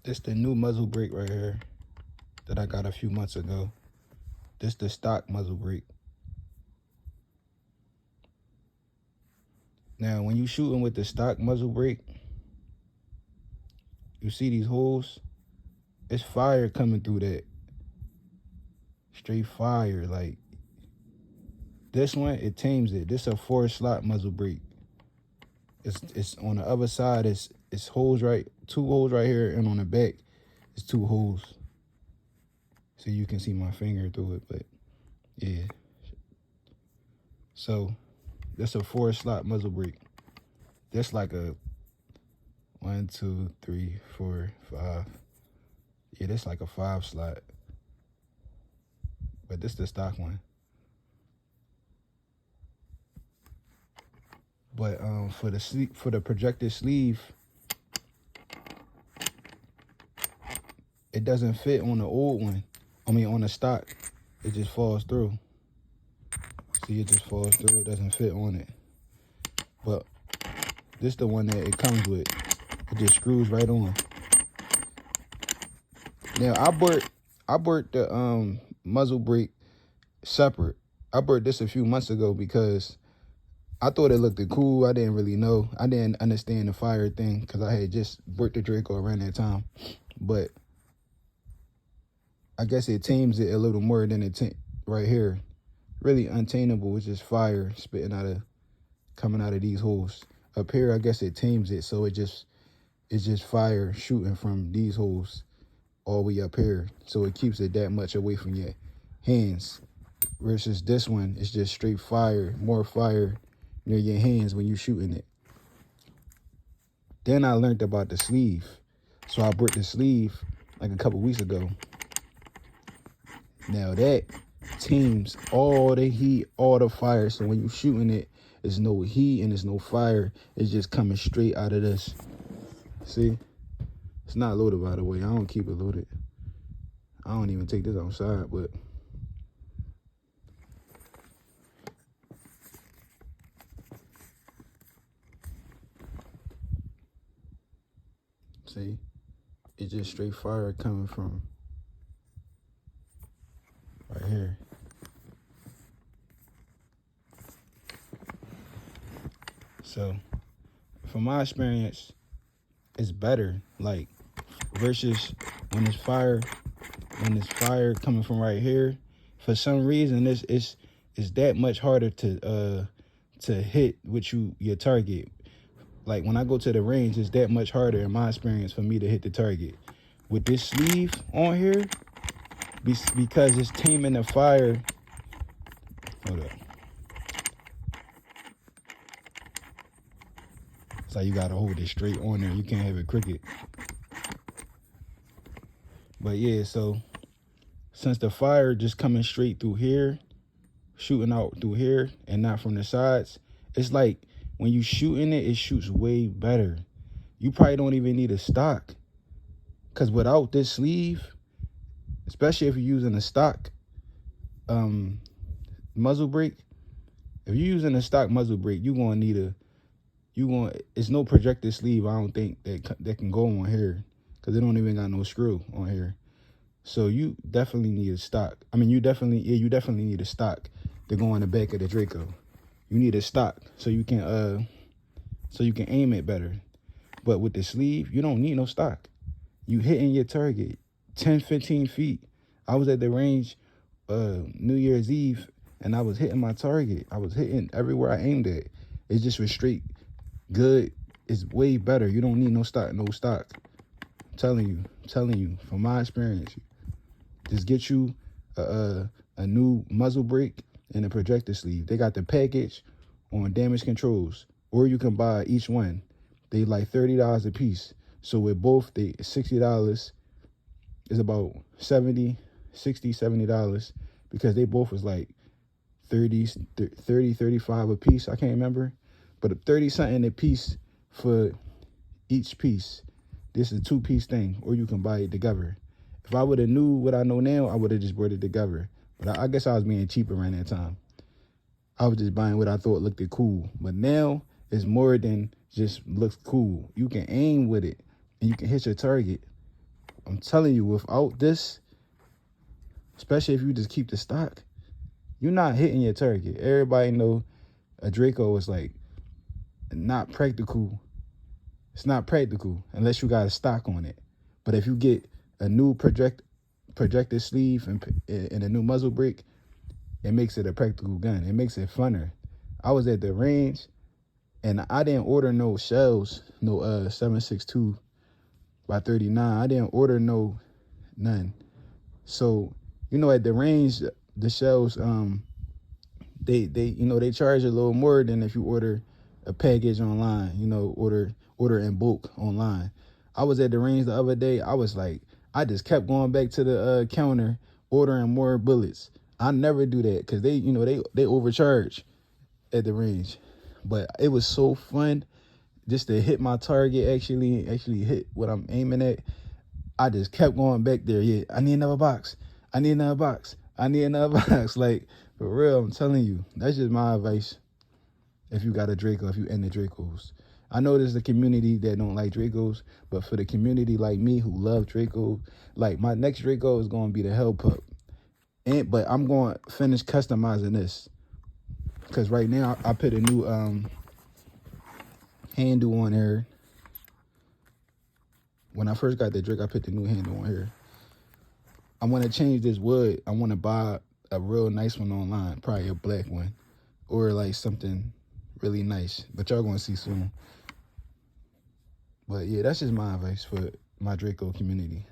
This the new muzzle brake right here that I got a few months ago. This the stock muzzle brake. Now, when you shooting with the stock muzzle brake, you see these holes? It's fire coming through that. Straight fire. Like, this one, it tames it. This a 4-slot muzzle brake. It's on the other side, it's holes right, 2 holes right here, and on the back, it's 2 holes. So you can see my finger through it, but yeah. So that's a 4-slot muzzle brake. That's like a 1, 2, 3, 4, 5. Yeah, that's like a 5-slot. But this the stock one. But for the projector sleeve, it doesn't fit on the old one. I mean, on the stock, it just falls through. See, it just falls through. It doesn't fit on it. But this the one that it comes with. It just screws right on. Now I bought the muzzle brake separate. I bought this a few months ago because I thought it looked cool. I didn't really know. I didn't understand the fire thing because I had just bought the Draco around that time. But I guess it tames it a little more than it right here. Really untameable. It's just fire coming out of these holes. Up here, I guess it tames it, so it's just fire shooting from these holes all the way up here. So it keeps it that much away from your hands. Versus this one, it's just straight fire, more fire near your hands when you're shooting it. Then I learned about the sleeve. So I bought the sleeve like a couple weeks ago. Now that tames all the heat, all the fire. So when you're shooting it, there's no heat and there's no fire. It's just coming straight out of this. See? It's not loaded, by the way. I don't keep it loaded. I don't even take this outside, but see? It's just straight fire coming from right here. So, from my experience, it's better, like, versus when it's fire coming from right here. For some reason, it's that much harder to hit with your target. Like, when I go to the range, it's that much harder, in my experience, for me to hit the target. With this sleeve on here, because it's taming the fire. Hold up. It's like you gotta hold it straight on there. You can't have it crooked. But yeah, so since the fire just coming straight through here, shooting out through here and not from the sides, it's like when you shooting it, it shoots way better. You probably don't even need a stock. Because without this sleeve, especially if you're using a stock muzzle brake, if you're using a stock muzzle brake, it's no projector sleeve, I don't think, that can go on here, because it don't even got no screw on here. So you definitely need a stock. I mean, you definitely need a stock to go on the back of the Draco. You need a stock so you can aim it better. But with the sleeve, you don't need no stock. You hitting your target 10, 15 feet. I was at the range New Year's Eve, and I was hitting my target. I was hitting everywhere I aimed at. It just was straight good. It's way better. You don't need no stock. I'm telling you from my experience. Just get you a new muzzle brake and a projector sleeve. They got the package on Damge controls, or you can buy each one. They like $30 a piece. So with both, they $60 is about $70 because they both was like 30, 35 a piece. I can't remember, but 30 something a piece for each piece. This is a 2-piece thing, or you can buy it together. If I would have knew what I know now, I would have just bought it together. But I guess I was being cheap around that time. I was just buying what I thought looked cool. But now it's more than just looks cool. You can aim with it and you can hit your target. I'm telling you, without this, especially if you just keep the stock, you're not hitting your target. Everybody know a Draco is like not practical. It's not practical unless you got a stock on it. But if you get a new projector sleeve and a new muzzle brake, it makes it a practical gun. It makes it funner. I was at the range and I didn't order no shells, no 7.62 by 39. I didn't order none. So, you know, at the range, the shells, they charge a little more than if you order a package online, you know, order in bulk online. I was at the range the other day. I was like, I just kept going back to the counter, ordering more bullets. I never do that because they overcharge at the range. But it was so fun just to hit my target, actually hit what I'm aiming at. I just kept going back there. Yeah, I need another box. I need another box. I need another box. Like, for real, I'm telling you. That's just my advice. If you got a Draco, if you into Dracos. I know there's a community that don't like Dracos, but for the community like me who love Draco, like my next Draco is going to be the Hell Pup. But I'm going to finish customizing this. Because right now, I put a new handle on here. When I first got the Draco, I put the new handle on here. I want to change this wood. I want to buy a real nice one online, probably a black one, or like something really nice. But y'all gonna see soon. But yeah, that's just my advice for my Draco community.